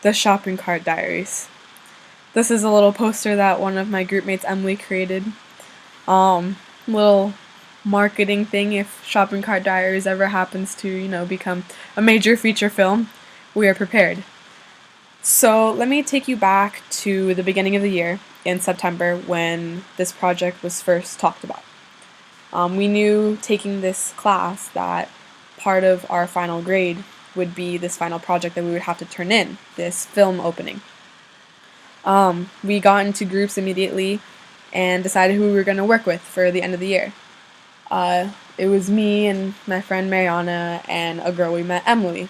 The Shopping Cart Diaries. This is a little poster that one of my group mates, Emily, created. Little marketing thing if Shopping Cart Diaries ever happens to, become a major feature film, we are prepared. So let me take you back to the beginning of the year in September when this project was first talked about. We knew taking this class that part of our final grade would be this final project that we would have to turn in, this film opening. We got into groups immediately and decided who we were going to work with for the end of the year. It was me and my friend Mariana and a girl we met, Emily.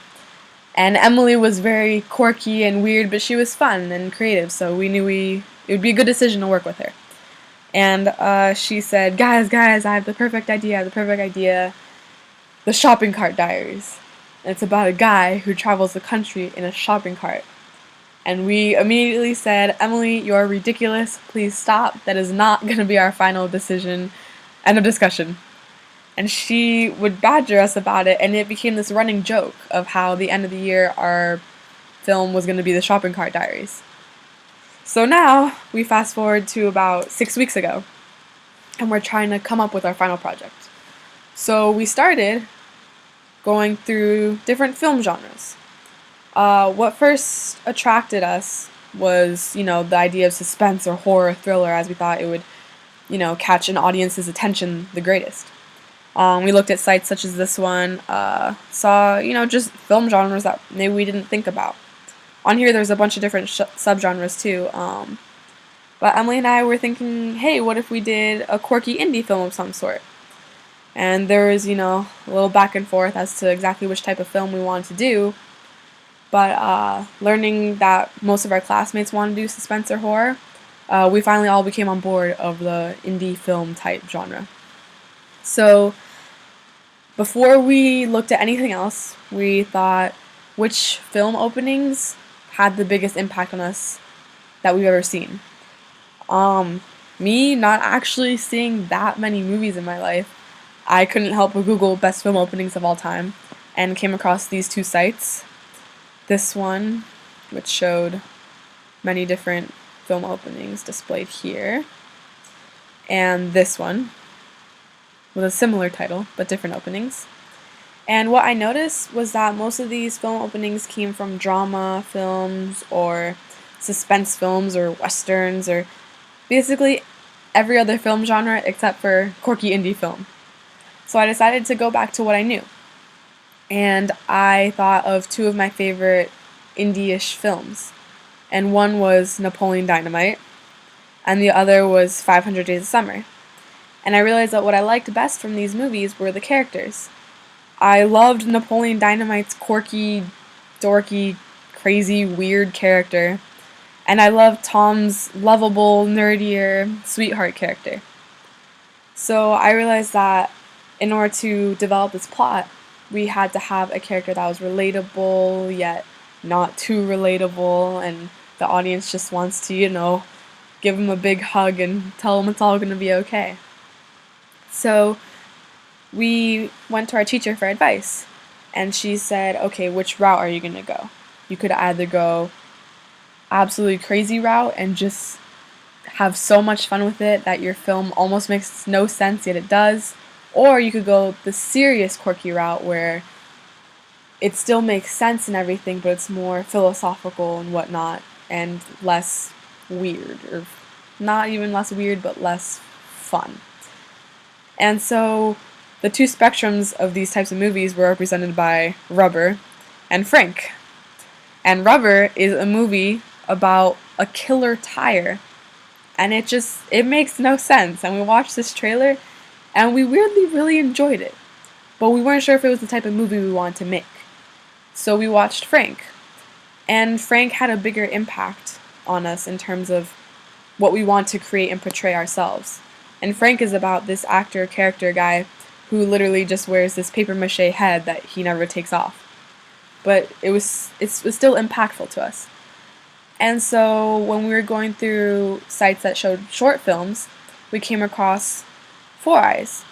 And Emily was very quirky and weird, but she was fun and creative, so we knew it would be a good decision to work with her. And she said, guys, I have the perfect idea, The Shopping Cart Diaries. And it's about a guy who travels the country in a shopping cart. And we immediately said, Emily, you're ridiculous, please stop, that is not going to be our final decision. End of discussion. And she would badger us about it, and it became this running joke of how the end of the year our film was going to be The Shopping Cart Diaries. So now, we fast forward to about 6 weeks ago, and we're trying to come up with our final project. So we started going through different film genres. What first attracted us was, the idea of suspense or horror thriller, as we thought it would, catch an audience's attention the greatest. We looked at sites such as this one, saw, just film genres that maybe we didn't think about. On here there's a bunch of different subgenres too, but Emily and I were thinking, hey, what if we did a quirky indie film of some sort? And there was, a little back and forth as to exactly which type of film we wanted to do, but learning that most of our classmates wanted to do suspense or horror, we finally all became on board of the indie film type genre. So before we looked at anything else, we thought which film openings had the biggest impact on us that we've ever seen. Me not actually seeing that many movies in my life, I couldn't help but Google best film openings of all time and came across these two sites. This one, which showed many different film openings displayed here, and this one with a similar title but different openings. And what I noticed was that most of these film openings came from drama films or suspense films or westerns or basically every other film genre except for quirky indie film. So I decided to go back to what I knew. And I thought of two of my favorite indie-ish films. And one was Napoleon Dynamite, and the other was 500 Days of Summer. And I realized that what I liked best from these movies were the characters. I loved Napoleon Dynamite's quirky, dorky, crazy, weird character. And I loved Tom's lovable, nerdier, sweetheart character. So I realized that in order to develop this plot, we had to have a character that was relatable, yet not too relatable, and the audience just wants to, give him a big hug and tell him it's all going to be okay. So we went to our teacher for advice, and she said, okay, which route are you going to go? You could either go absolutely crazy route and just have so much fun with it that your film almost makes no sense, yet it does, or you could go the serious quirky route where it still makes sense and everything, but it's more philosophical and whatnot, and less weird, or not even less weird, but less fun. And so the two spectrums of these types of movies were represented by Rubber and Frank. And Rubber is a movie about a killer tire, and it makes no sense. And we watched this trailer, and we weirdly really enjoyed it, but we weren't sure if it was the type of movie we wanted to make. So we watched Frank, and Frank had a bigger impact on us in terms of what we want to create and portray ourselves. And Frank is about this actor, character guy who literally just wears this papier-mâché head that he never takes off. But it was still impactful to us. And so when we were going through sites that showed short films, we came across Four Eyes.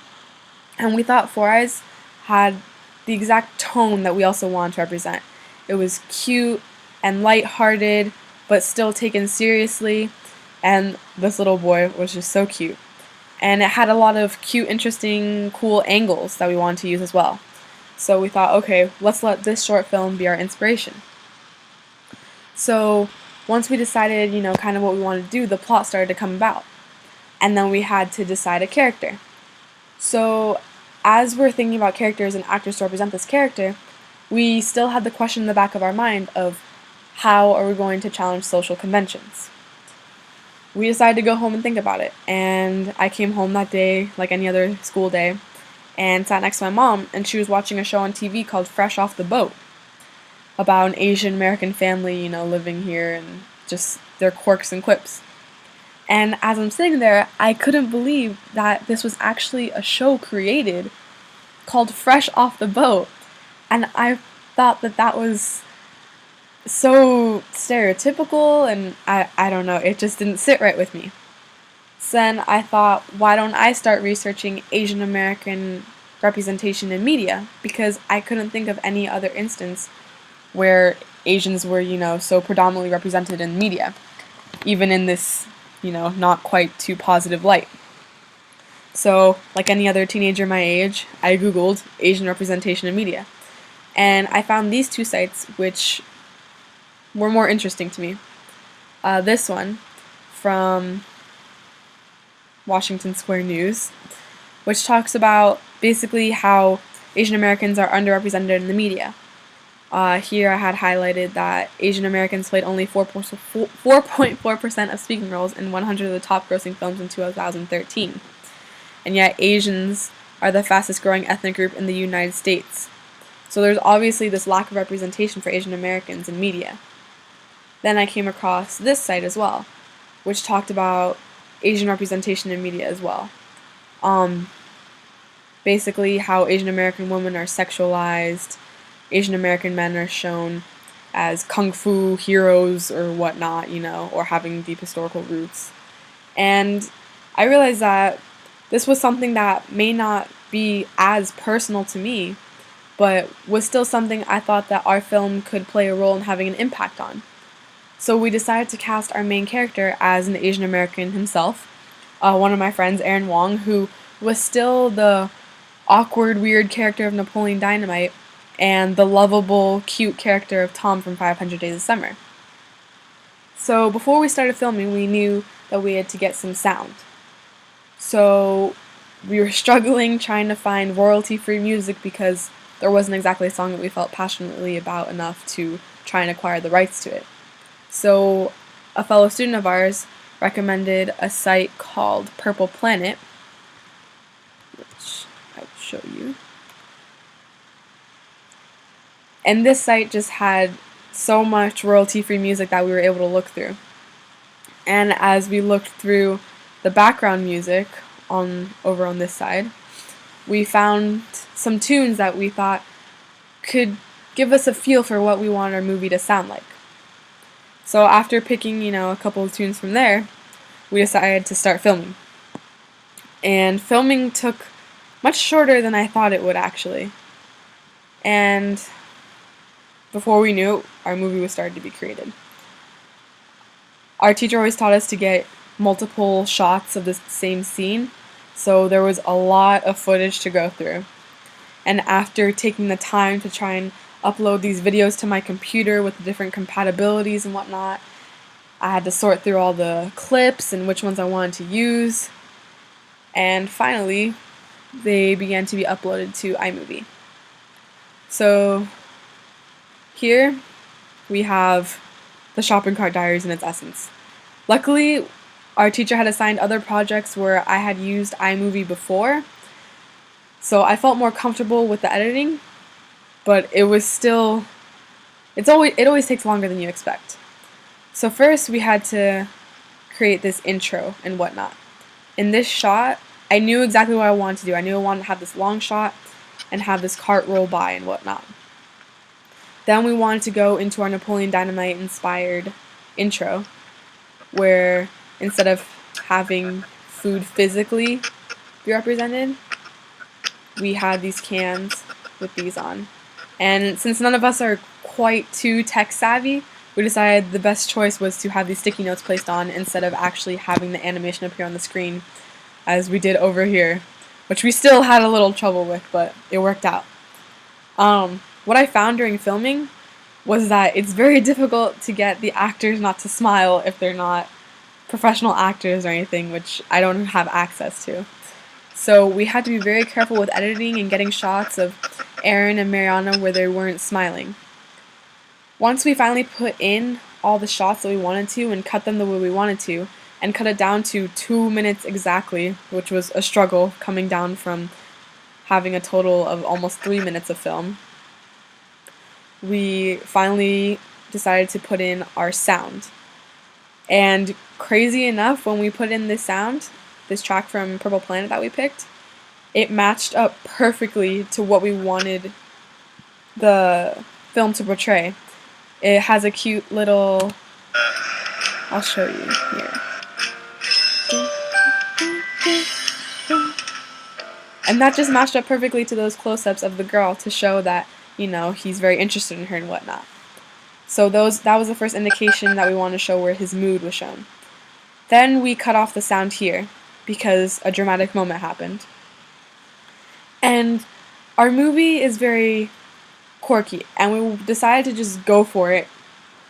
And we thought Four Eyes had the exact tone that we also wanted to represent. It was cute, and lighthearted, but still taken seriously. And this little boy was just so cute. And it had a lot of cute, interesting, cool angles that we wanted to use as well. So we thought, okay, let's let this short film be our inspiration. So once we decided, kind of what we wanted to do, the plot started to come about. And then we had to decide a character. So as we're thinking about characters and actors to represent this character, we still had the question in the back of our mind of how are we going to challenge social conventions? We decided to go home and think about it, and I came home that day, like any other school day, and sat next to my mom, and she was watching a show on TV called Fresh Off the Boat, about an Asian American family, living here, and just their quirks and quips. And as I'm sitting there, I couldn't believe that this was actually a show created called Fresh Off the Boat. And I thought that was so stereotypical, and I don't know, it just didn't sit right with me. So then I thought, why don't I start researching Asian American representation in media? Because I couldn't think of any other instance where Asians were, so predominantly represented in media, even in this, not quite too positive light. So, like any other teenager my age, I Googled Asian representation in media. And I found these two sites which were more interesting to me. This one from Washington Square News, which talks about basically how Asian Americans are underrepresented in the media. Here I had highlighted that Asian Americans played only 4.4% of speaking roles in 100 of the top grossing films in 2013. And yet Asians are the fastest growing ethnic group in the United States. So there's obviously this lack of representation for Asian Americans in media. Then I came across this site as well, which talked about Asian representation in media as well. Basically how Asian American women are sexualized, Asian American men are shown as kung fu heroes or whatnot, or having deep historical roots. And I realized that this was something that may not be as personal to me, but was still something I thought that our film could play a role in having an impact on. So we decided to cast our main character as an Asian American himself, one of my friends, Aaron Wong, who was still the awkward, weird character of Napoleon Dynamite and the lovable, cute character of Tom from 500 Days of Summer. So before we started filming, we knew that we had to get some sound. So we were struggling trying to find royalty-free music because there wasn't exactly a song that we felt passionately about enough to try and acquire the rights to it. So a fellow student of ours recommended a site called Purple Planet, which I'll show you. And this site just had so much royalty-free music that we were able to look through. And as we looked through the background music over on this side, we found some tunes that we thought could give us a feel for what we want our movie to sound like. So after picking, a couple of tunes from there, we decided to start filming. And filming took much shorter than I thought it would, actually. And before we knew it, our movie was starting to be created. Our teacher always taught us to get multiple shots of the same scene, so there was a lot of footage to go through. And after taking the time to try and upload these videos to my computer with the different compatibilities and whatnot, I had to sort through all the clips and which ones I wanted to use. And finally, they began to be uploaded to iMovie. So here we have the shopping cart diaries in its essence. Luckily, our teacher had assigned other projects where I had used iMovie before, so I felt more comfortable with the editing, but it was still, it always takes longer than you expect. So first we had to create this intro and whatnot. In this shot, I knew exactly what I wanted to do. I knew I wanted to have this long shot and have this cart roll by and whatnot. Then we wanted to go into our Napoleon Dynamite inspired intro, where instead of having food physically be represented, we had these cans with these on. And since none of us are quite too tech savvy, we decided the best choice was to have these sticky notes placed on instead of actually having the animation appear on the screen as we did over here, which we still had a little trouble with, but it worked out. What I found during filming was that it's very difficult to get the actors not to smile if they're not professional actors or anything, which I don't have access to. So we had to be very careful with editing and getting shots of Aaron and Mariana where they weren't smiling. Once we finally put in all the shots that we wanted to and cut them the way we wanted to, and cut it down to 2 minutes exactly, which was a struggle coming down from having a total of almost 3 minutes of film, we finally decided to put in our sound. And crazy enough, when we put in this sound, this track from Purple Planet that we picked, it matched up perfectly to what we wanted the film to portray. It has a cute little, I'll show you here. And that just matched up perfectly to those close-ups of the girl to show that, you know, he's very interested in her and whatnot. So that was the first indication that we wanted to show where his mood was shown. Then we cut off the sound here because a dramatic moment happened. And our movie is very quirky, and we decided to just go for it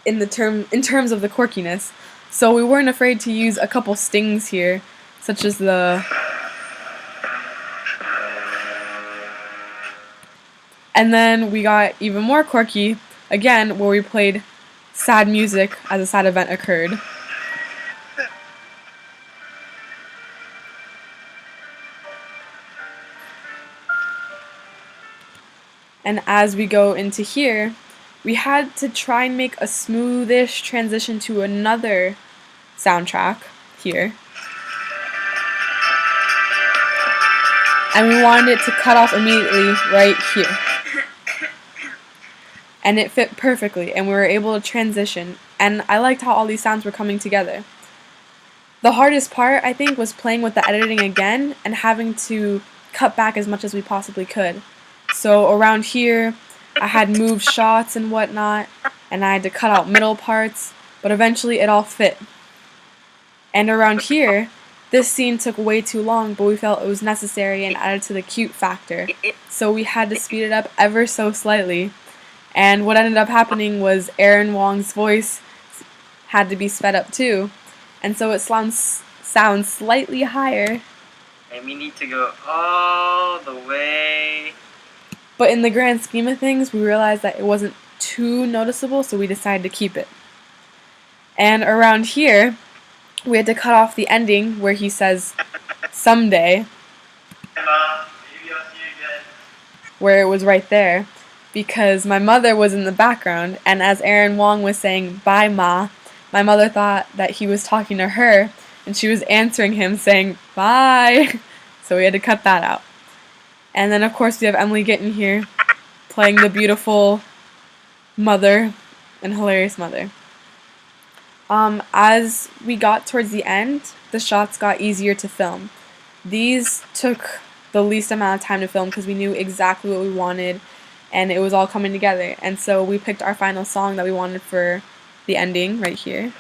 in terms of the quirkiness. So we weren't afraid to use a couple stings here, such as the... And then we got even more quirky, again, where we played sad music as a sad event occurred. And as we go into here, we had to try and make a smoothish transition to another soundtrack here. And we wanted it to cut off immediately right here. And it fit perfectly, and we were able to transition, and I liked how all these sounds were coming together. The hardest part, I think, was playing with the editing again and having to cut back as much as we possibly could. So around here, I had moved shots and whatnot, and I had to cut out middle parts, but eventually it all fit. And around here, this scene took way too long, but we felt it was necessary and added to the cute factor. So we had to speed it up ever so slightly. And what ended up happening was Aaron Wong's voice had to be sped up too, and so it sounds slightly higher. And we need to go all the way. But in the grand scheme of things, we realized that it wasn't too noticeable, so we decided to keep it. And around here, we had to cut off the ending where he says, "someday," Maybe I'll see you again. where it was right there, because my mother was in the background, and as Aaron Wong was saying, "Bye, Ma," my mother thought that he was talking to her, and she was answering him saying, "Bye." So we had to cut that out. And then, of course, we have Emily Gittin here, playing the beautiful mother and hilarious mother. As we got towards the end, the shots got easier to film. These took the least amount of time to film because we knew exactly what we wanted, and it was all coming together. And so we picked our final song that we wanted for the ending right here.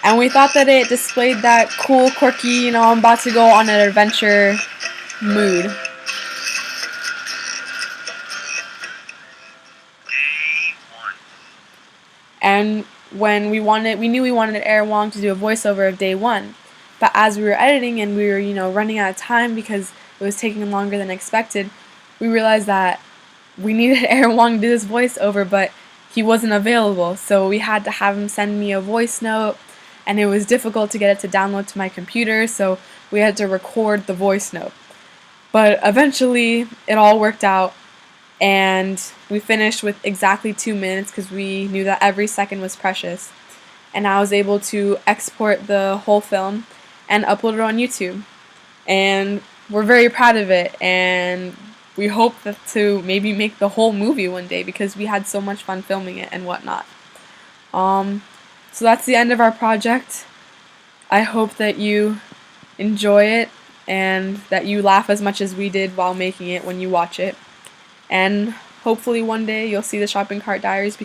And we thought that it displayed that cool, quirky, you know, I'm about to go on an adventure mood. And when we knew we wanted Aaron Wong to do a voiceover of day one. But as we were editing and we were, you know, running out of time because it was taking longer than expected, we realized that we needed Aaron Wong to do this voiceover, but he wasn't available. So we had to have him send me a voice note, and it was difficult to get it to download to my computer, so we had to record the voice note. But eventually, it all worked out, and we finished with exactly 2 minutes because we knew that every second was precious. And I was able to export the whole film and upload it on YouTube. And we're very proud of it, and we hope to maybe make the whole movie one day because we had so much fun filming it and whatnot. So that's the end of our project. I hope that you enjoy it and that you laugh as much as we did while making it when you watch it. And Hopefully one day you'll see the shopping cart diaries